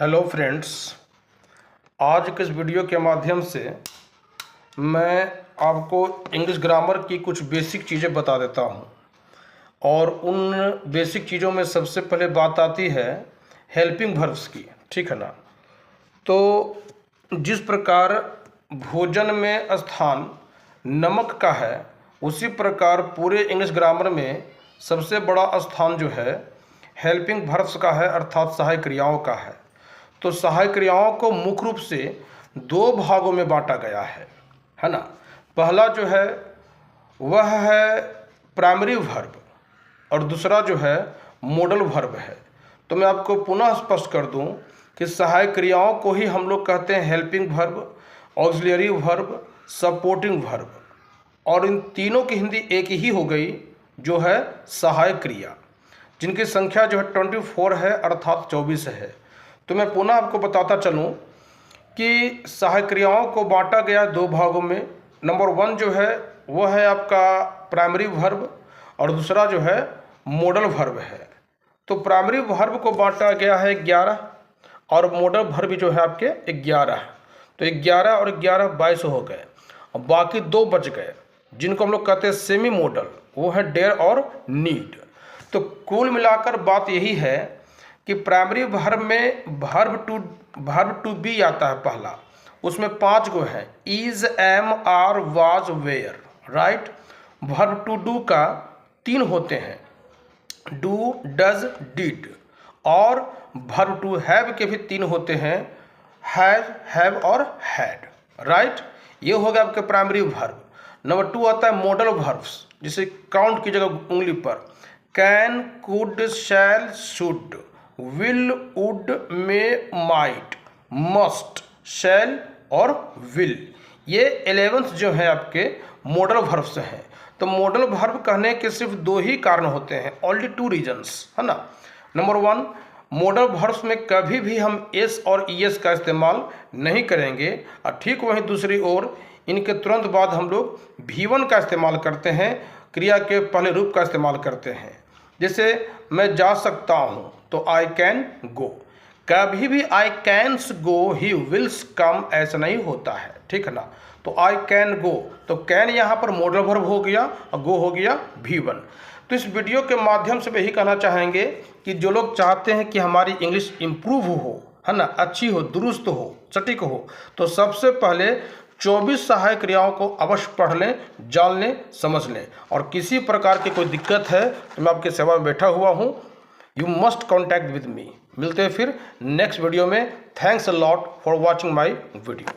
Hello friends, आज के इस वीडियो के माध्यम से मैं आपको इंग्लिश ग्रामर की कुछ बेसिक चीज़ें बता देता हूं। और उन बेसिक चीज़ों में सबसे पहले बात आती है हेल्पिंग वर्ब्स की, ठीक है ना। तो जिस प्रकार भोजन में स्थान नमक का है, उसी प्रकार पूरे इंग्लिश ग्रामर में सबसे बड़ा स्थान जो है हेल्पिंग वर्ब्स का है, अर्थात सहायक क्रियाओं का है। तो सहायक क्रियाओं को मुख्य रूप से दो भागों में बांटा गया है ना। पहला जो है वह है प्राइमरी वर्ब और दूसरा जो है मॉडल वर्ब है। तो मैं आपको पुनः स्पष्ट कर दूं कि सहायक क्रियाओं को ही हम लोग कहते हैं helping verb, auxiliary verb, supporting verb, और इन तीनों की हिंदी एक ही हो गई जो है सहायक क्रिया, जिनकी संख्या जो है 24 है, अर्थात 24 है। तो मैं पुनः आपको बताता चलूं कि सहायक क्रियाओं को बांटा गया दो भागों में। नंबर 1 जो है वह है आपका प्राइमरी वर्ब और दूसरा जो है मॉडल वर्ब है। तो प्राइमरी वर्ब को बांटा गया है 11 और मॉडल वर्ब जो है आपके 11। तो 11 और 11 22 हो गए और बाकी दो बच गए जिनको हम लोग कहते हैं सेमी मॉडल, वो है डेयर और नीड। तो कुल मिलाकर बात यही है कि प्राइमरी वर्ब में वर्ब टू बी आता है पहला, उसमें 5 गो है, is, am, are, was, were, right. Verb to do का 3 होते हैं, डू, डज, डिड। और वर्ब टू हैव के भी 3 होते हैं, हैव और हैड, राइट। ये हो गया आपके प्राइमरी वर्ब। नंबर 2 आता है मॉडल वर्ब्स, जिसे काउंट की जगह उंगली पर, can, could, shall, should, will, would, may, might, must, shall और विल। ये 11 जो है आपके मॉडल वर्ब्स हैं। तो मॉडल वर्ब कहने के सिर्फ 2 ही कारण होते हैं, ओनली 2 रीजन्स, है ना। नंबर 1, मॉडल वर्ब्स में कभी भी हम एस और ईएस का इस्तेमाल नहीं करेंगे, और ठीक वहीं दूसरी ओर इनके तुरंत बाद हम लोग V1 का इस्तेमाल करते हैं, क्रिया के पहले रूप का इस्तेमाल करते हैं। जैसे मैं जा सकता हूँ तो आई कैन गो। कभी भी आई कैन्स गो, ही विल्स कम ऐसा नहीं होता है, ठीक है ना। तो आई कैन गो, तो कैन यहाँ पर मॉडल वर्ब हो गया और गो हो गया V1। तो इस वीडियो के माध्यम से यही कहना चाहेंगे कि जो लोग चाहते हैं कि हमारी इंग्लिश इम्प्रूव हो, है ना, अच्छी हो, दुरुस्त हो, सटीक हो, तो सबसे पहले 24 सहायक क्रियाओं को अवश्य पढ़ लें, जान लें, समझ लें। और किसी प्रकार की कोई दिक्कत है तो मैं आपकी सेवा में बैठा हुआ हूँ। You must contact with me. मिलते हैं फिर नेक्स्ट वीडियो में। Thanks a lot for watching my video.